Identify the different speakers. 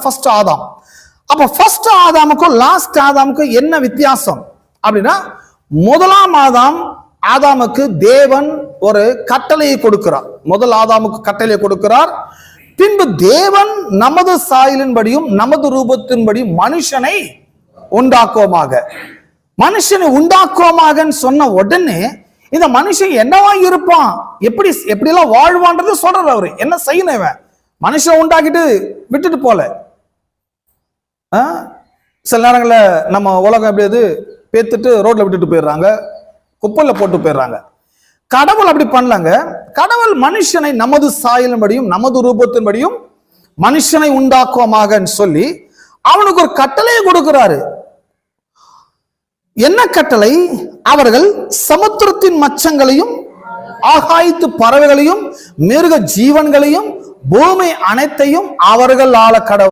Speaker 1: First ஆதாம். அப்ப first ஆதாமுக்கும் last ஆதாமுக்கும் என்ன வித்தியாசம் அப்படின்னா, முதலாம் ஆதாமுக்கு தேவன் ஒரு கட்டளையை கொடுக்கிறார். முதல் ஆதாமுக்கு கட்டளையை கொடுக்கிறார். பின்பு தேவன் நமது சாயலின்படியும் நமது ரூபத்தின்படியும் மனுஷனை உண்டாக்குவோமாக. மனுஷனை உண்டாக்குவோமாக சொன்ன உடனே இந்த மனுஷன் என்னவா இருப்பான், எப்படிலாம் வாழ்வான்றது சொல்றாரு. அவரு என்ன செய்யணும், இவன் மனுஷன் உண்டாக்கிட்டு விட்டுட்டு போல. சில நேரங்களில் நம்ம உலகம் எப்படி பேத்துட்டு ரோட்ல விட்டுட்டு போயிடுறாங்க, குப்பையில போட்டு போயிடுறாங்க. கடவுள் அப்படி பண்ணலங்க. கடவுள் மனுஷனை நமது சாயலின்படியும் நமது ரூபத்தின்படியும் மனுஷனை உண்டாக்குவோமாக சொல்லி அவனுக்கு ஒரு கட்டளையை கொடுக்கிறாரு. என்ன கட்டளை? அவர்கள் சமுத்திரத்தின் மச்சங்களையும் ஆகாயத்து பறவைகளையும் மிருக ஜீவன்களையும் பூமி அனைத்தையும் அவர்கள் ஆள கடவுள்